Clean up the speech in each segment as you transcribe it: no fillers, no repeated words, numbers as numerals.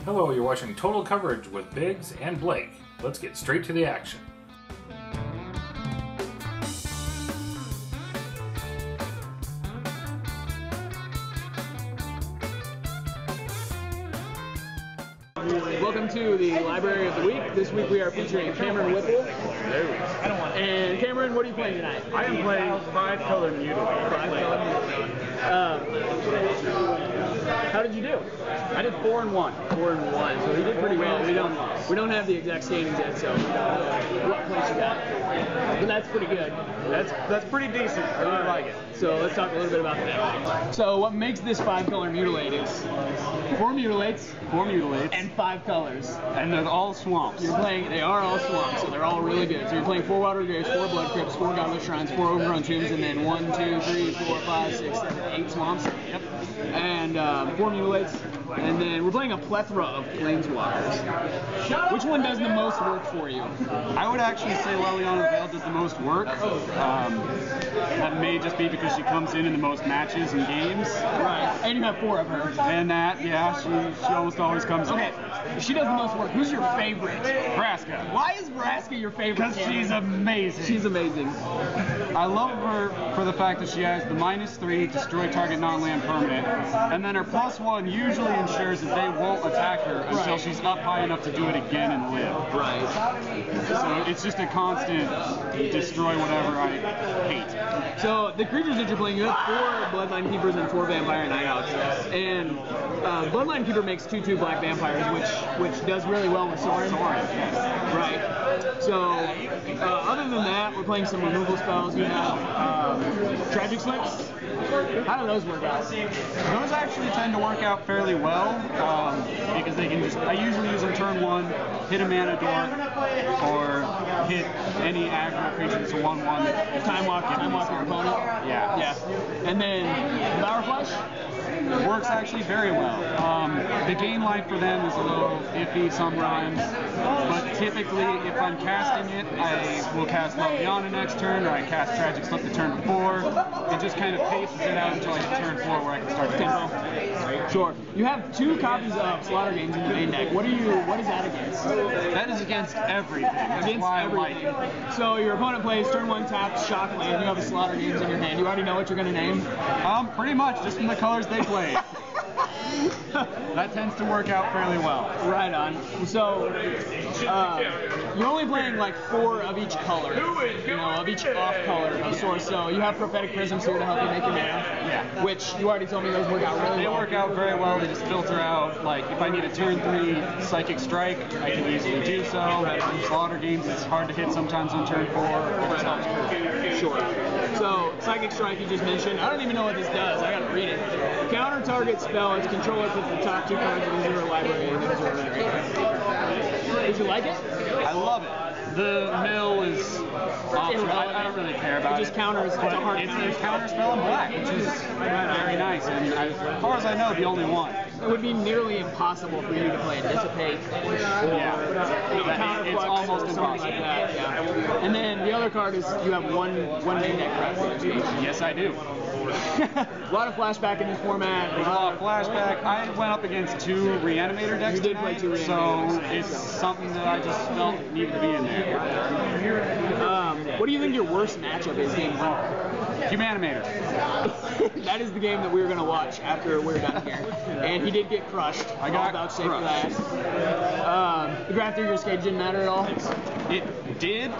Hello, you're watching Total Coverage with Biggs and Blake. Let's get straight to the action. Welcome to the Library of the Week. This week we are featuring Cameron Whipple. And Cameron, what are you playing tonight? I am playing 5-color Mutilate. How did you do? I did 4 and 1. 4 and 1. So he did pretty well. We don't have the exact standings yet, so we don't know what place you got. But that's pretty good. That's pretty decent. I really like it. So let's talk a little bit about that. So what makes this 5-color Mutilate is 4 Mutilates, and 5 colors. And they're all swamps. They are all swamps, so they're all really good. So you're playing 4 Water Graves, 4 Blood Crypts, 4 Godless Shrines, 4 Overgrown Tombs, and then 1, 2, 3, 4, 5, 6, 7, 8 swamps. Yep. And 4 Mutilates. And then we're playing a plethora of Planeswalkers. Which one does the most work for you? I would actually say Leliana Veil does the most work. That may just be because she comes in the most matches and games. Right. And you have 4 of her. And that, yeah, she almost always comes in. Okay. She does the most work. Who's your favorite? Vraska. Why is Vraska your favorite? Because she's amazing. She's amazing. I love her for the fact that she has the -3, destroy target non-land permanent, and then her +1 usually ensures that they won't attack her until she's up high enough to do it again and live. Right. So it's just a constant destroy whatever I hate. So the creatures that you're playing, you have 4 Bloodline Keepers and 4 Vampire Night Owls. And Bloodline Keeper makes 2/2 black vampires, which does really well with Sorin. Yes. Right. So other than that, we're playing some removal spells. You have Tragic Slips. How do those work out? Those actually tend to work out fairly well because they can I usually use them turn 1, hit a mana dork, or hit any aggro creature that's a 1/1. Time walk your opponent. Yeah. Yeah. And then Devour Flesh? Works actually very well. The gain life for them is a little iffy sometimes, but typically if I'm casting it, I will cast Leliana next turn, or I cast Tragic Slip the turn before. It just kind of paces it out until I hit turn 4 where I can start the tempo. Sure. You have 2 copies of Slaughter Games in your main deck. What is that against? That is against everything. That's why I like it. So your opponent plays turn 1 taps, shock land, you have a Slaughter Games in your hand. You already know what you're going to name? Pretty much, just from the colors they play. That tends to work out fairly well. Right on. So, you're only playing like 4 of each color, of each off color of sorts. So you have Prophetic Prisms here to help you make your mana. Yeah. Which you already told me those work out really well. They work out very well. They just filter out, like, if I need a turn 3 Psychic Strike, I can easily do so. Slaughter Games, it's hard to hit sometimes on turn 4. Sure. So, Psychic Strike you just mentioned. I don't even know what this does. I gotta read it. Counter target spell, its controller puts the top 2 cards of his or her library into his or her library. Did you like it? I love it. The mill is optional. I don't really care about it. It just counters. It's a hard counter spell in black, which is very nice. And as far as I know, the only one. It would be nearly impossible for you to play Dissipate or it's almost or something like that. Yeah. And then the other card is you have one main deck representation. Yes, I do. A lot of flashback in this format. There's a lot of flashback. I went up against 2 Reanimator decks You did play 2 Reanimators. So it's something that I just felt needed to be in there. What do you think your worst matchup is game 1? Humanimator. That is the game that we're going to watch after we're done here. And he did get crushed. I got crushed. For that. The Graph through your Skate didn't matter at all? It did.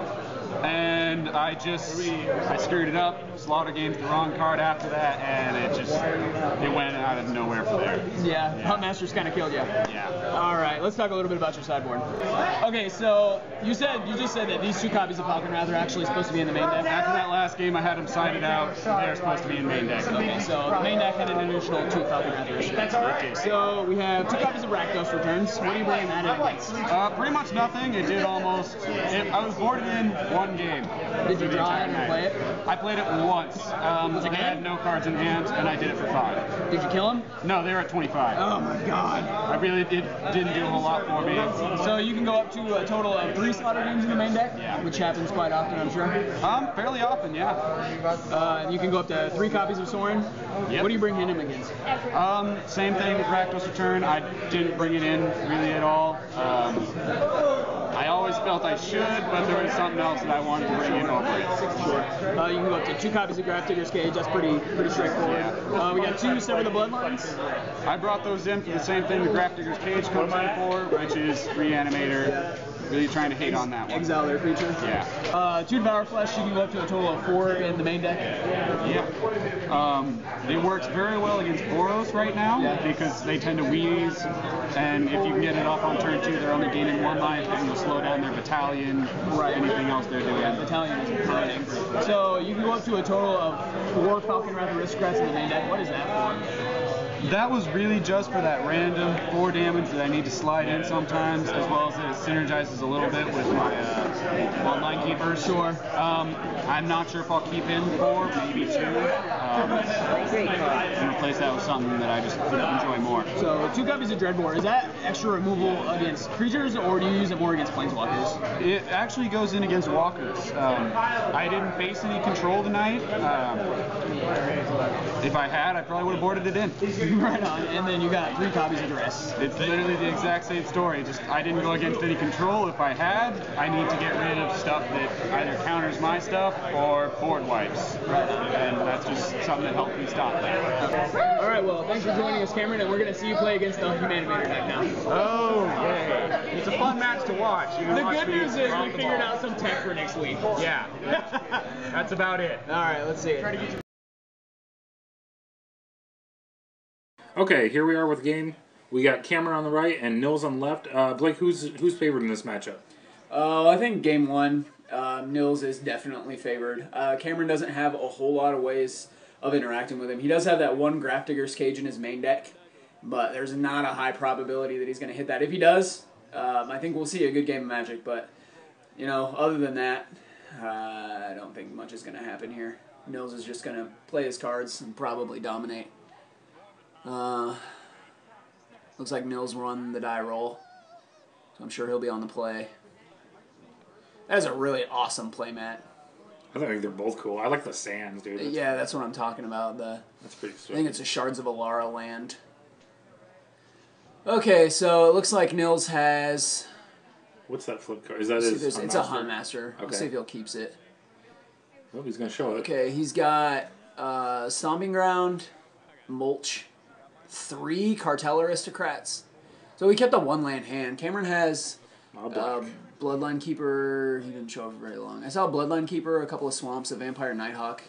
And I screwed it up. Slaughter Games the wrong card after that, and it went out of nowhere from there. Yeah, Huntmasters kind of killed you. Yeah. All right, let's talk a little bit about your sideboard. Okay, so you just said that these 2 copies of Falcon Wrath are actually supposed to be in the main deck. After that last game, I had them sided out. They're supposed to be in main deck. Okay, so the main deck had an additional 2 Falcon Wrathers. That's all right. So we have 2 copies of Rakdos Returns. What are you bringing that in against? Pretty much nothing. It did almost. I was boarded in 1 one game. Did you draw it and play it? I played it once. Was it they good? had no cards in hand, and I did it for 5. Did you kill him? No, they were at 25. Oh my god. I really didn't do a whole lot for me. So you can go up to a total of 3 slaughter games in the main deck, Yeah. which happens quite often, I'm sure. Fairly often, yeah. You can go up to 3 copies of Sorin. Yep. What do you bring him against? Same thing with Rakdos Return. I didn't bring it in really at all. I always felt I should, but there was something else that I wanted to bring in over it. Sure. You can go up to 2 copies of Grafdigger's Cage. That's pretty straightforward. Yeah. We got 2 Sever the Bloodlines. I brought those in for the same thing the Grafdigger's Cage comes in for, which is Reanimator. Really trying to hate on that one. Exile their creature. Yeah. 2 Devour Flesh. You can go up to a total of 4 in the main deck. Yeah. It works very well against Boros right now because they tend to wheeze, and if you can get it off on turn 2, they're only gaining 1 life, and you'll slow down their battalion or anything else they're doing. Yeah, battalion is burning. So you can go up to a total of 4 Falcon Wrath Aristocrats in the main deck. What is that for? That was really just for that random 4 damage that I need to slide in sometimes, as well as it synergizes a little bit with my Bloodline Keeper. Sure. I'm not sure if I'll keep in 4, maybe 2. And replace that with something that I just enjoy more. So 2 copies of Dreadbore. Is that extra removal against creatures, or do you use it more against planeswalkers? It actually goes in against walkers. I didn't face any control tonight. If I had, I probably would have boarded it in. Right on. And then you got 3 copies of Duress. It's literally the exact same story. Just I didn't go against any control. If I had, I need to get rid of stuff that either counters my stuff or board wipes. Right on. And that's just something that helped me stop that. All right. Well, thanks for joining us, Cameron, and we're going to see you play against the Humanimator deck now. Oh, yay. It's a fun match to watch. You can The watch good me news is rock we the figured ball. out some tech for next week. Yeah. That's about it. All right. Let's see it. Okay, here we are with the game. We got Cameron on the right and Nils on the left. Blake, who's favored in this matchup? I think game 1, Nils is definitely favored. Cameron doesn't have a whole lot of ways of interacting with him. He does have that 1 Grafdigger's Cage in his main deck, but there's not a high probability that he's going to hit that. If he does, I think we'll see a good game of Magic, but, you know, other than that, I don't think much is going to happen here. Nils is just going to play his cards and probably dominate. Looks like Nils won the die roll, so I'm sure he'll be on the play. That is a really awesome playmat. I think they're both cool. I like the sands, dude. Yeah, that's what I'm talking about. That's pretty I sweet. think it's a Shards of Alara land. Okay, so it looks like Nils has... What's that flip card? Is that his It's a Hunt Master. Okay. Let's see if he'll keeps it. Oh, he's going to show it. Okay, he's got Stomping Ground, Mulch, 3 Cartel Aristocrats. So we kept a 1-land hand. Cameron has Bloodline Keeper. He didn't show up for very long. I saw Bloodline Keeper, a couple of Swamps, a Vampire Nighthawk.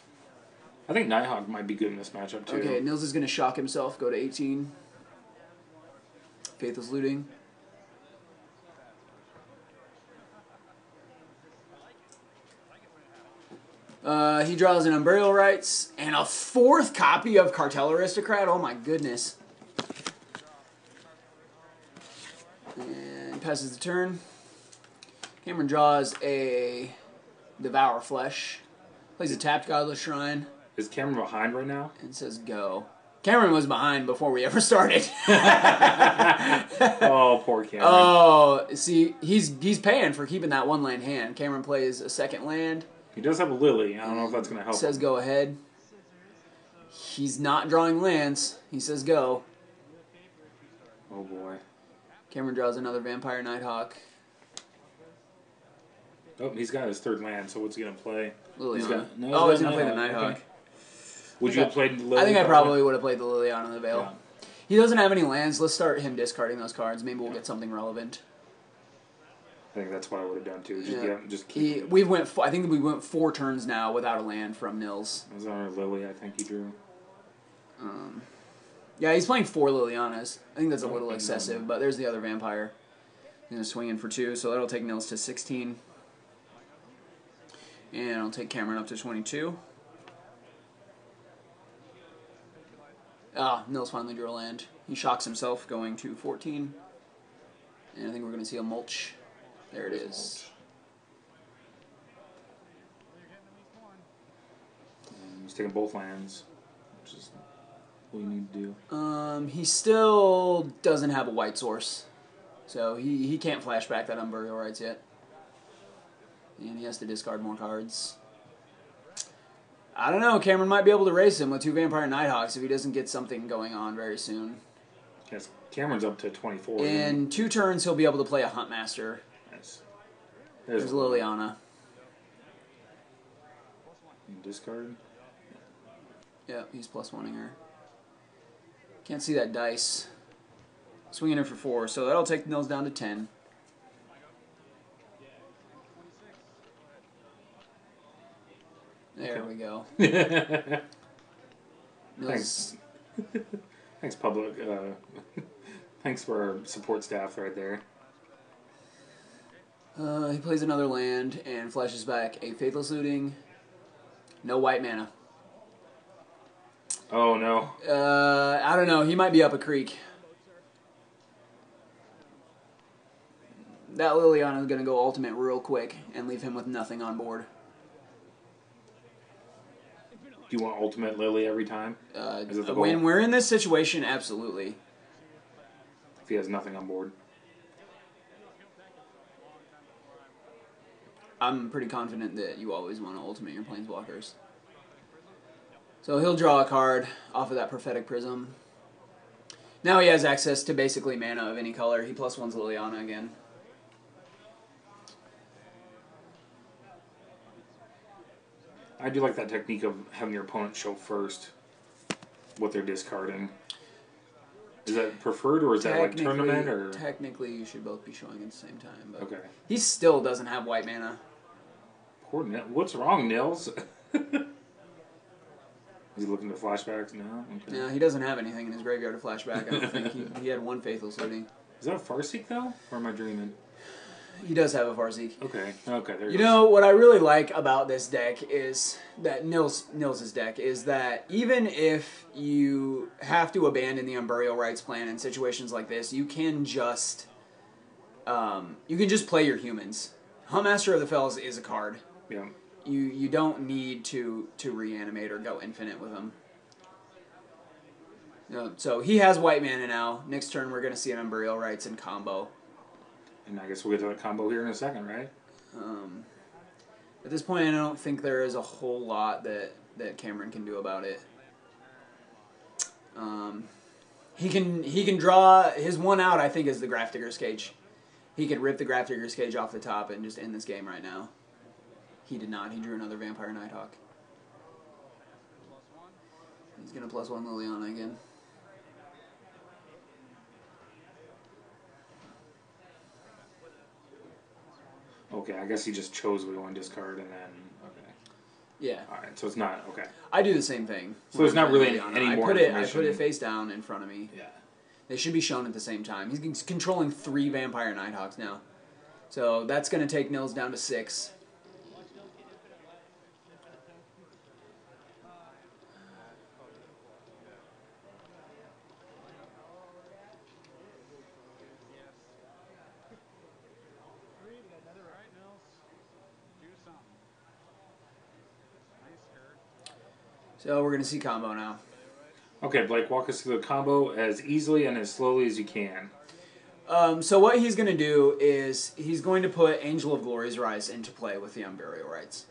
I think Nighthawk might be good in this matchup, too. Okay, Nils is going to shock himself, go to 18. Faithless Looting. He draws an Unburial Rites and a 4th copy of Cartel Aristocrat. Oh my goodness. And passes the turn. Cameron draws a Devour Flesh. Plays a tapped Godless Shrine. Is Cameron behind right now? And says go. Cameron was behind before we ever started. Oh, poor Cameron. Oh, see, he's paying for keeping that 1-land hand. Cameron plays a 2nd land. He does have a Lily. I don't know if that's going to help Says him. go ahead. He's not drawing lands. He says go. Oh, boy. Cameron draws another Vampire Nighthawk. Oh, he's got his 3rd land, so what's he going to play? Liliana. He's going to play the Nighthawk. Okay. Would you have played the Lily? I think I probably would have played the Liliana the Veil. Yeah. He doesn't have any lands. Let's start him discarding those cards. Maybe we'll get something relevant. I think that's what I would have done, too. Just, Yeah. just keep I think we went 4 turns now without a land from Nils. It was on our Lily, I think he drew. Yeah, he's playing 4 Lilianas. I think that's a little excessive, but there's the other Vampire. He's going to swing in for 2, so that'll take Nils to 16. And I'll take Cameron up to 22. Ah, Nils finally drew a land. He shocks himself going to 14. And I think we're going to see a Mulch. There it is. He's taking both lands, which is what you need to do. He still doesn't have a white source, so he can't flash back that Unburial Rights yet. And he has to discard more cards. I don't know. Cameron might be able to race him with 2 Vampire Nighthawks if he doesn't get something going on very soon. Yes, Cameron's up to 24. In 2 turns, he'll be able to play a Huntmaster. Nice. There's Liliana. Discard. Yeah, he's +1ing her. Can't see that dice. Swinging her for 4, so that'll take Nils down to 10. There we go. Thanks. Thanks, public. Thanks for our support staff right there. He plays another land and flashes back a Faithless Looting. No white mana. Oh, no. I don't know. He might be up a creek. That Liliana's going to go ultimate real quick and leave him with nothing on board. Do you want ultimate Lily every time? Is it the When goal? we're in this situation, absolutely. If he has nothing on board. I'm pretty confident that you always want to ultimate your Planeswalkers. So he'll draw a card off of that Prophetic Prism. Now he has access to basically mana of any color. He +1s Liliana again. I do like that technique of having your opponent show first what they're discarding. Is that preferred, or is that like tournament? Or technically, you should both be showing at the same time. But okay. He still doesn't have white mana. Poor Nils. What's wrong, Nils? Is he looking to flashbacks now? Okay. No, he doesn't have anything in his graveyard to flashback. I don't think he had 1 Faithless Looting. Is that a Farseek though, or am I dreaming? He does have a Farseek. Okay. Okay. There You know what I really like about this deck is that Nils's deck is that even if you have to abandon the Unburial Rights plan in situations like this, you can just play your humans. Huntmaster of the Fells is a card. Yeah. You don't need to reanimate or go infinite with them. So he has white mana now. Next turn we're going to see an Unburial Rights in combo. And I guess we'll get to the combo here in a second, right? At this point, I don't think there is a whole lot that Cameron can do about it. He can draw his one out. I think is the Grafdigger's Cage. He could rip the Grafdigger's Cage off the top and just end this game right now. He did not. He drew another Vampire Nighthawk. He's gonna +1 Liliana again. Okay, I guess he just chose we want to discard and then okay. Yeah. All right, so it's not okay. I do the same thing. So there's not really any more information. I put it face down in front of me. Yeah. They should be shown at the same time. He's controlling 3 Vampire Nighthawks now. So that's going to take Nils down to 6. So we're going to see combo now. Okay, Blake, walk us through the combo as easily and as slowly as you can. So what he's going to do is he's going to put Angel of Glory's Rise into play with the Unburial Rights.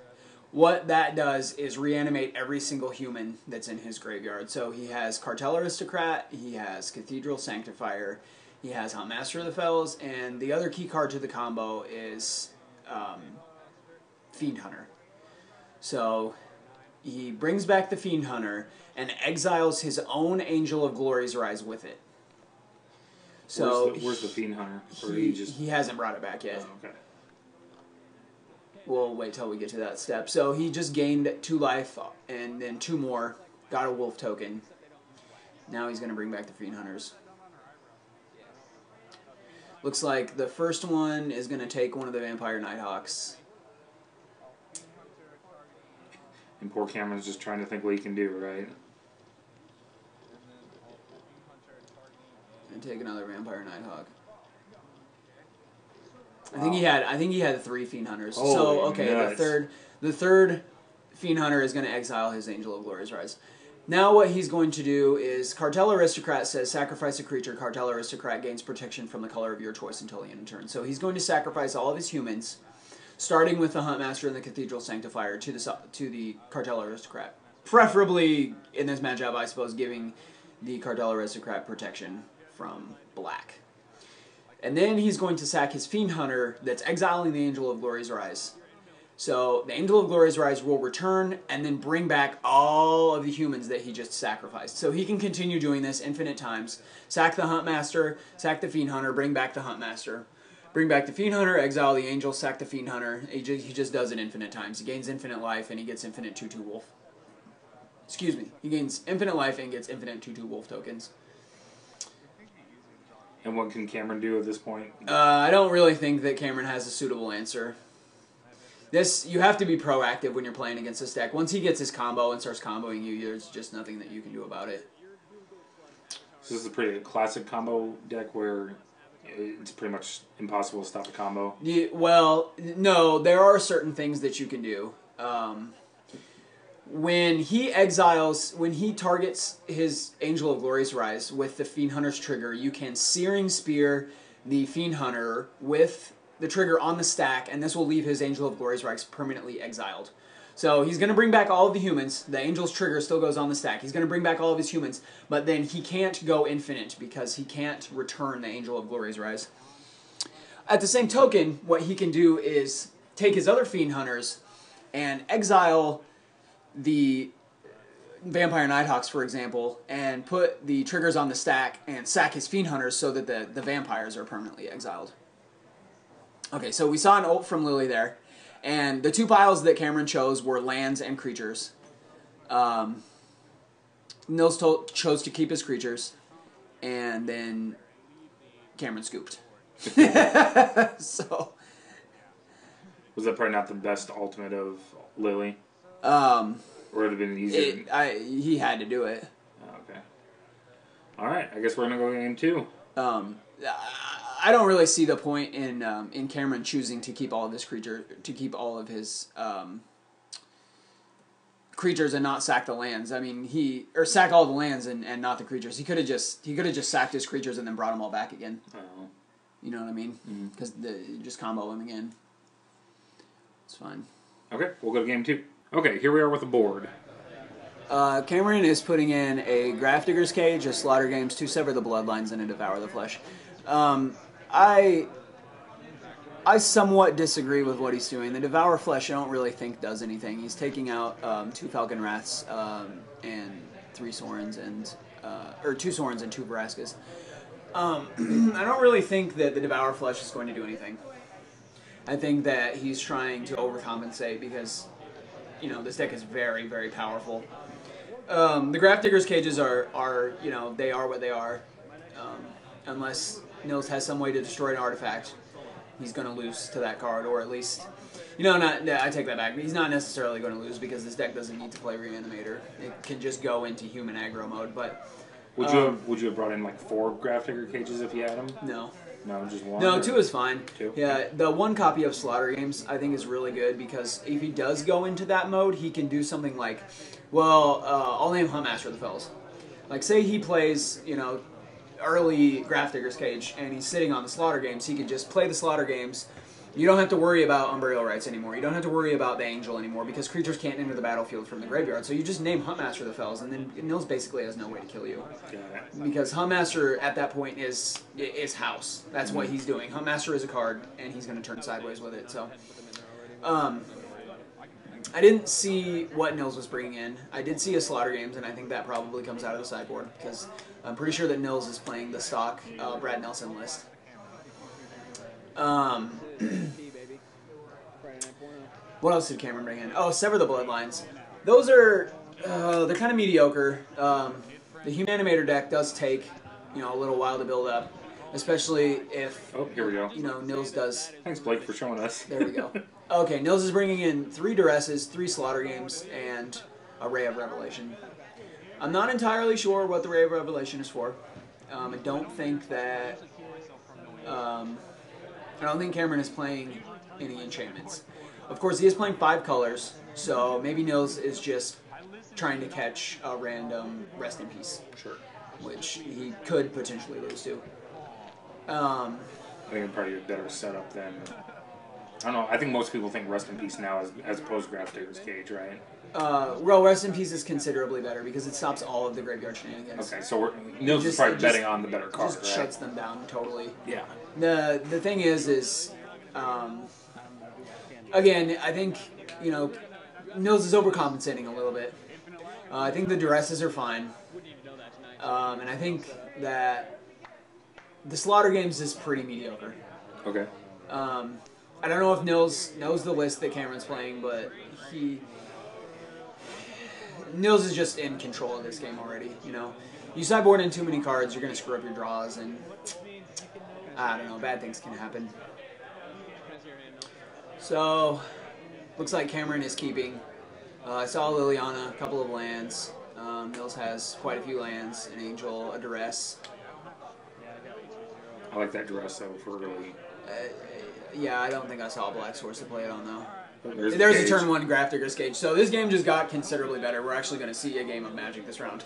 What that does is reanimate every single human that's in his graveyard. So he has Cartel Aristocrat, he has Cathedral Sanctifier, he has Huntmaster of the Fells, and the other key card to the combo is Fiend Hunter. So he brings back the Fiend Hunter and exiles his own Angel of Glory's Rise with it. So where's the Fiend Hunter? Or he hasn't brought it back yet. Oh, okay. We'll wait till we get to that step. So he just gained 2 life and then 2 more. Got a wolf token. Now he's going to bring back the Fiend Hunters. Looks like the first one is going to take one of the Vampire Nighthawks. And poor Cameron's just trying to think what he can do, right? And take another Vampire Nighthawk. I think he had 3 Fiend Hunters. Holy so okay, nuts. the third Fiend Hunter is going to exile his Angel of Glory's Rise. Now what he's going to do is, Cartel Aristocrat says, sacrifice a creature. Cartel Aristocrat gains protection from the color of your choice until the end of turn. So he's going to sacrifice all of his humans, starting with the Huntmaster and the Cathedral Sanctifier, to the Cartel Aristocrat. Preferably, in this matchup, I suppose, giving the Cartel Aristocrat protection from black. And then he's going to sack his Fiend Hunter that's exiling the Angel of Glory's Rise. So the Angel of Glory's Rise will return and then bring back all of the humans that he just sacrificed. So he can continue doing this infinite times. Sack the Huntmaster, sack the Fiend Hunter, bring back the Huntmaster. Bring back the Fiend Hunter, exile the Angel, sack the Fiend Hunter. He just does it infinite times. He gains infinite life and he gets infinite 2/2 wolf. Excuse me. He gains infinite life and gets infinite 2/2 wolf tokens. And what can Cameron do at this point? I don't really think that Cameron has a suitable answer. You have to be proactive when you're playing against this deck. Once he gets his combo and starts comboing you, there's just nothing that you can do about it. So this is a pretty classic combo deck where it's pretty much impossible to stop a combo. Yeah, well, no, there are certain things that you can do. When he targets his Angel of Glory's Rise with the Fiend Hunter's trigger, you can Searing Spear the Fiend Hunter with the trigger on the stack, and this will leave his Angel of Glory's Rise permanently exiled. So he's going to bring back all of the humans. The Angel's trigger still goes on the stack. He's going to bring back all of his humans, but then he can't go infinite because he can't return the Angel of Glory's Rise. At the same token, what he can do is take his other Fiend Hunters and exile the Vampire Nighthawks, for example, and put the triggers on the stack and sack his Fiend Hunters so that the vampires are permanently exiled. Okay, so we saw an ult from Lily there, and the two piles that Cameron chose were lands and creatures. Nils chose to keep his creatures, and then Cameron scooped. So, was that probably not the best ultimate of Lily? Or would it have been easier? He had to do it. Oh, okay. All right, I guess we're gonna go game 2. I don't really see the point in Cameron choosing to keep all of his creatures and not sack the lands. I mean, sack all the lands and not the creatures. He could have just sacked his creatures and then brought them all back again. Oh. You know what I mean? Because just combo them again. It's fine. Okay, we'll go to game 2. Okay, here we are with the board. Cameron is putting in a Grafdigger's Cage, a Slaughter Games, 2 Sever the Bloodlines, and a Devour the Flesh. I somewhat disagree with what he's doing. The Devour Flesh I don't really think does anything. He's taking out 2 Falcon Wraths and 3 Sorens or 2 Sorens and 2 Veraskas. I don't really think that the Devour Flesh is going to do anything. I think that he's trying to overcompensate because, you know, this deck is very, very powerful. The Grafdigger's Cages are they are what they are. Unless Nils has some way to destroy an artifact, he's going to lose to that card, or at least, I take that back. He's not necessarily going to lose because this deck doesn't need to play Reanimator. It can just go into human aggro mode. But would you have brought in like 4 Grafdigger Cages if you had them? No. No, just 1? No, 2 is fine. 2? Yeah, the 1 copy of Slaughter Games I think is really good because if he does go into that mode, he can do something like, I'll name Huntmaster of the Fells. Like, say he plays, early Grafdigger's Cage and he's sitting on the Slaughter Games, he can just play the Slaughter Games. You don't have to worry about Unburial Rites anymore. You don't have to worry about the Angel anymore because creatures can't enter the battlefield from the graveyard. So you just name Huntmaster of the Fells, and then Nils basically has no way to kill you. Because Huntmaster at that point is house. That's what he's doing. Huntmaster is a card, and he's going to turn sideways with it. So, I didn't see what Nils was bringing in. I did see a Slaughter Games, and I think that probably comes out of the sideboard because I'm pretty sure that Nils is playing the stock Brad Nelson list. What else did Cameron bring in? Oh, Sever the Bloodlines. Those are they're kind of mediocre. The Humanimator deck does take a little while to build up, especially if here we go. Nils does. Thanks, Blake, for showing us. There we go. Okay, Nils is bringing in 3 Duresses, 3 Slaughter Games, and a Ray of Revelation. I'm not entirely sure what the Ray of Revelation is for. I don't think that. I don't think Cameron is playing any enchantments. Of course, he is playing 5 colors, so maybe Nils is just trying to catch a random Rest in Peace. Sure. Which he could potentially lose to. I think it's probably a better setup than... I don't know. I think most people think Rest in Peace now as opposed to Gravedigger's Cage, right? Well, Rest in Peace is considerably better because it stops all of the graveyard shenanigans. Okay, so Nils is probably betting on the better card, just right? shuts them down totally. Yeah. The thing is again, I think, you know, Nils is overcompensating a little bit. I think the duresses are fine. And I think that the Slaughter Games is pretty mediocre. Okay. I don't know if Nils knows the list that Cameron's playing, but Nils is just in control of this game already, you know. You sideboard in too many cards, you're going to screw up your draws, and I don't know, bad things can happen. So, looks like Cameron is keeping. I saw Liliana, a couple of lands. Nils has quite a few lands, an Angel, a Duress. I like that Duress, though, for really... Yeah, I don't think I saw a Black Source to play it on, though. There's a turn 1 Gravedigger's Cage. So this game just got considerably better. We're actually going to see a game of Magic this round.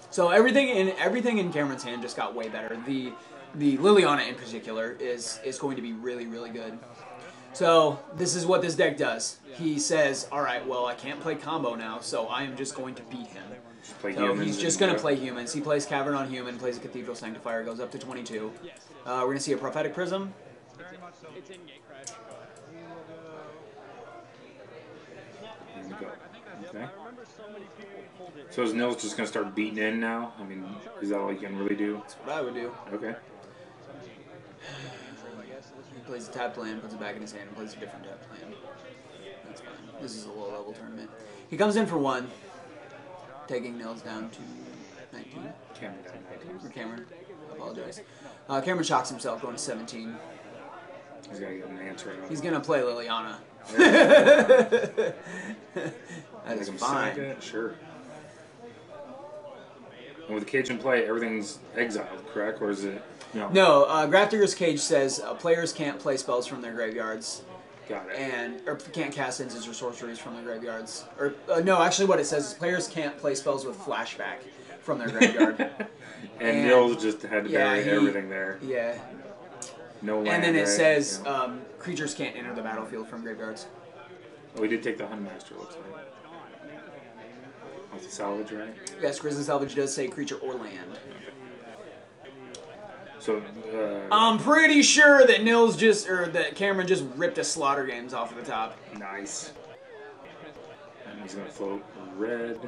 So everything in Cameron's hand just got way better. The Liliana in particular is going to be really, really good. So this is what this deck does. He says, all right, well, I can't play combo now, so I am just going to beat him. So he's just going to play humans. He plays Cavern on Human, plays a Cathedral Sanctifier, goes up to 22. We're going to see a Prophetic Prism. Okay. So is Nils just going to start beating in now? I mean, is that all you can really do? That's what I would do. Okay. He plays a tapped land, puts it back in his hand, and plays a different tapped land. That's fine. This is a low-level tournament. He comes in for 1, taking Nils down to 19. Cameron down 19. Or Cameron. I apologize. Cameron shocks himself, going to 17. He's got to get an answer. He's going to play Liliana. That is fine. Sure. And with the cage in play, everything's exiled, correct? Or is it... No, Gravedigger's Cage says players can't play spells from their graveyards. Got it. Or can't cast instants or sorceries from their graveyards. Or no, actually what it says is players can't play spells with flashback from their graveyard. and Nils just had to bury everything there. Yeah. No land. And then it says creatures can't enter the battlefield from graveyards. Oh, we did take the Hunmaster, looks like. That's a salvage, right? Yes, Grizzly Salvage does say creature or land. So, I'm pretty sure that that Cameron just ripped a Slaughter Games off of the top. Nice. And he's gonna float red.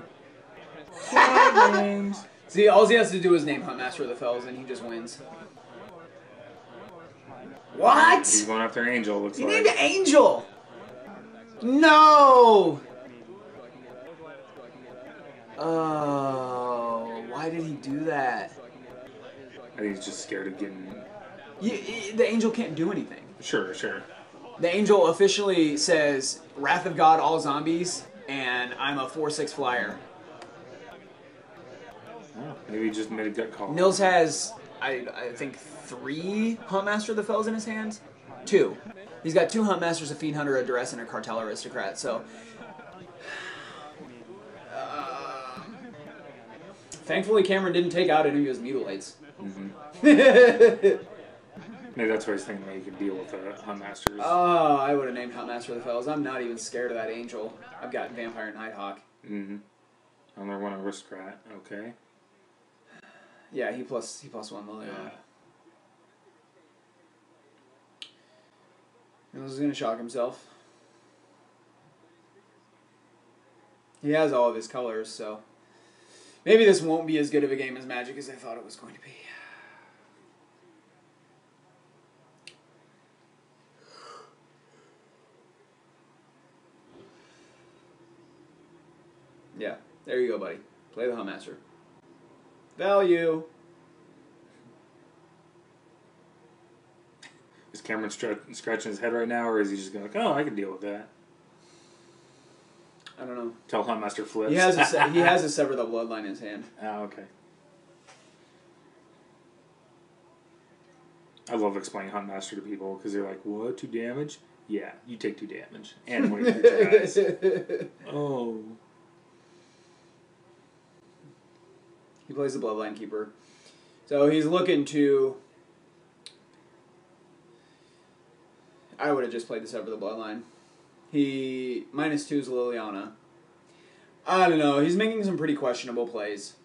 Slaughter Games. See, all he has to do is name Huntmaster of the Fells, and he just wins. What? He's going after Angel, looks like. He named Angel! No! Oh, why did he do that? I think he's just scared of getting... The Angel can't do anything. Sure, sure. The Angel officially says, Wrath of God, all zombies, and I'm a 4/6 flyer. Oh, maybe he just made a gut call. Nils has, I think, 3 Huntmaster of the Fells in his hands? 2. He's got 2 Huntmasters, a Fiend Hunter, a Duress, and a Cartel Aristocrat, so... Thankfully, Cameron didn't take out any of his Mutilates. Mm-hmm. Maybe that's why he's thinking that he could deal with the Huntmasters. Oh, I would have named Huntmaster of the Fells. I'm not even scared of that Angel. I've got Vampire Nighthawk. Mm-hmm. Another one Aristocrat. Okay. Yeah, he plus 1 Liliana. Yeah. Nils is going to shock himself. He has all of his colors, so... Maybe this won't be as good of a game as Magic as I thought it was going to be. Yeah, there you go, buddy. Play the Huntmaster. Value. Is Cameron scratching his head right now, or is he just going like, oh, I can deal with that? I don't know. Tell Huntmaster flips. He has a Sever the Bloodline in his hand. Oh, okay. I love explaining Huntmaster to people because they're like, "What? 2 damage? Yeah, you take 2 damage and wait for your guys." Oh. He plays the Bloodline Keeper. So he's looking to... I would have just played this over the Bloodline. He... -2 is Liliana. I don't know. He's making some pretty questionable plays.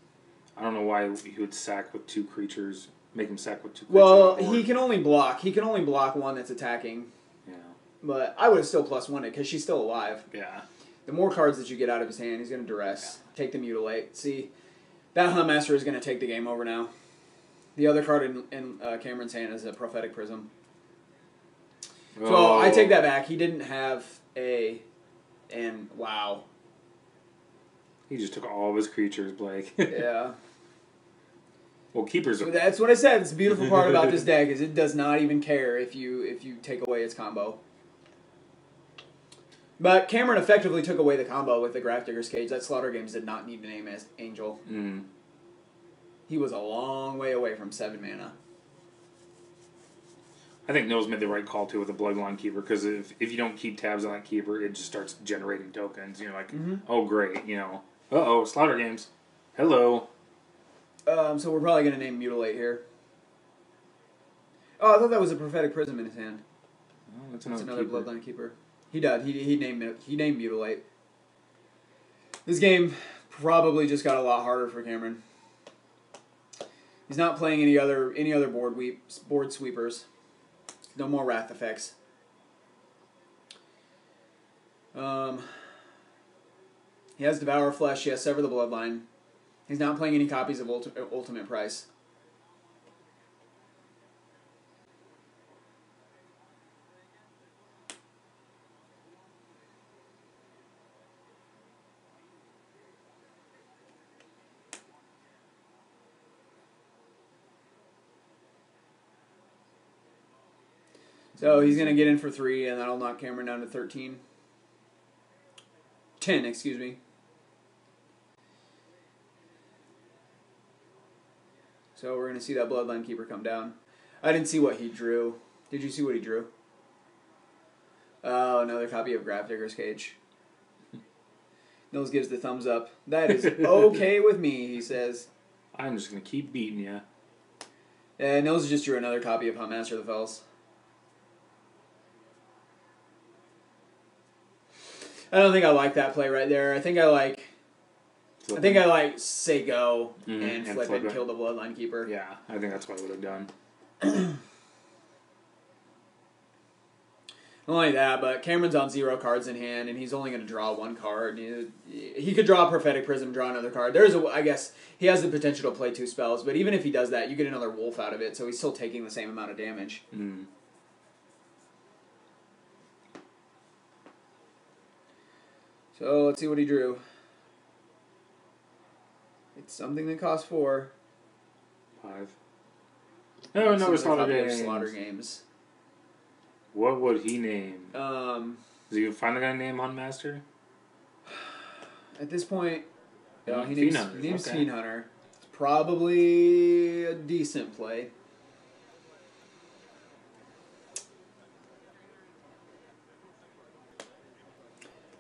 I don't know why he would sack with 2 creatures. Make him sack with 2 creatures. Well, he can only block. He can only block one that's attacking. Yeah. But I would have still +1'd it because she's still alive. Yeah. The more cards that you get out of his hand, he's going to duress. Yeah. Take the Mutilate. See, that Huntmaster is going to take the game over now. The other card in Cameron's hand is a Prophetic Prism. Oh. So I take that back. He didn't have a... And wow. He just took all of his creatures, Blake. Yeah. Well, keepers are... That's what I said. It's the beautiful part about this deck is it does not even care if you take away its combo. But Cameron effectively took away the combo with the Grafdigger's Cage. That Slaughter Games did not need to name as Angel. Mm. He was a long way away from 7 mana. I think Nils made the right call, too, with the Bloodline Keeper, because if you don't keep tabs on that Keeper, it just starts generating tokens. You know, like, oh, great, you know. Uh-oh, Slaughter Games. Hello. So we're probably going to name Mutilate here. Oh, I thought that was a Prophetic Prism in his hand. Oh, that's another Bloodline Keeper. He did. He named Mutilate. This game probably just got a lot harder for Cameron. He's not playing any other board sweepers. No more Wrath effects. He has Devour Flesh. He has Sever the Bloodline. He's not playing any copies of Ultimate Price. So he's going to get in for 3, and that'll knock Cameron down to 13. 10, excuse me. So we're going to see that Bloodline Keeper come down. I didn't see what he drew. Did you see what he drew? Oh, another copy of Grafdigger's Cage. Nils gives the thumbs up. That is okay with me, he says. I'm just going to keep beating you. And Nils just drew another copy of Huntmaster of the Fells. I don't think I like that play right there. I think I like say go and flip it and kill the Bloodline Keeper. Yeah, I think that's what I would have done. Not only that, but Cameron's on 0 cards in hand, and he's only going to draw 1 card. He could draw a Prophetic Prism, draw another card. I guess he has the potential to play 2 spells, but even if he does that, you get another Wolf out of it, so he's still taking the same amount of damage. Mm. So let's see what he drew. It's something that costs 4. 5. Oh, another Slaughter Games. What would he name? Is he finally going to name Huntmaster? At this point, he names Fiend Hunter. It's probably a decent play.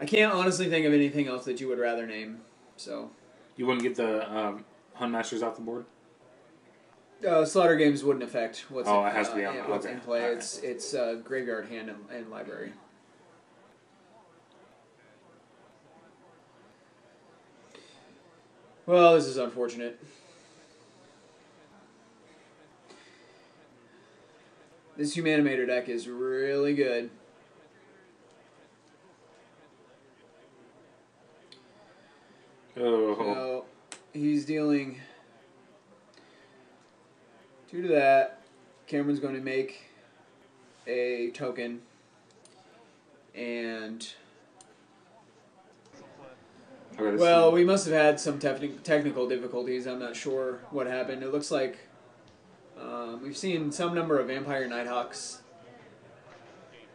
I can't honestly think of anything else that you would rather name. So you wouldn't get the Huntmasters off the board? Slaughter Games wouldn't affect what's it has to be on what's in play. Right. It's Graveyard, Hand, and Library. Well, this is unfortunate. This Humanimator deck is really good. Oh. So he's dealing 2 to that. Cameron's going to make a token, and well, we must have had some technical difficulties. I'm not sure what happened. It looks like we've seen some number of Vampire Nighthawks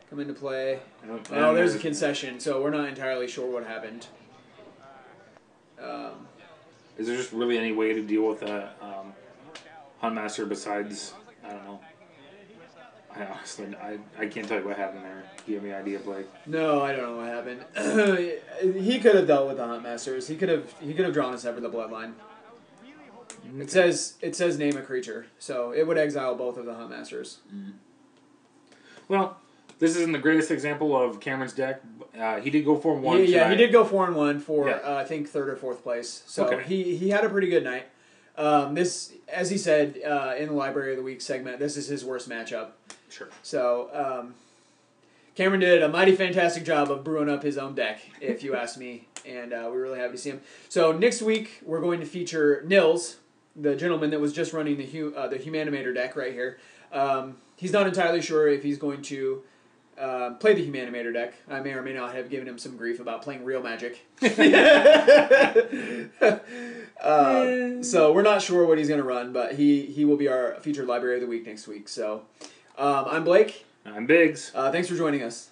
come into play. Oh, there's a concession, so we're not entirely sure what happened. Is there just really any way to deal with a Huntmaster besides, I don't know? I honestly, I can't tell you what happened there. Do you have any idea, Blake? No, I don't know what happened. He could have dealt with the Huntmasters. He could have drawn us over the bloodline. It says name a creature, so it would exile both of the Huntmasters. Well, this isn't the greatest example of Cameron's deck. He did go 4-1. Yeah, he did go 4-1 for I think 3rd or 4th place. So he had a pretty good night. This, as he said in the Library of the Week segment, this is his worst matchup. Sure. So Cameron did a mighty fantastic job of brewing up his own deck, if you ask me, and we're really happy to see him. So next week we're going to feature Nils, the gentleman that was just running the Humanimator deck right here. He's not entirely sure if he's going to play the Humanimator deck. I may or may not have given him some grief about playing real Magic. So we're not sure what he's going to run, but he will be our featured Library of the Week next week. So I'm Blake. I'm Biggs. Thanks for joining us.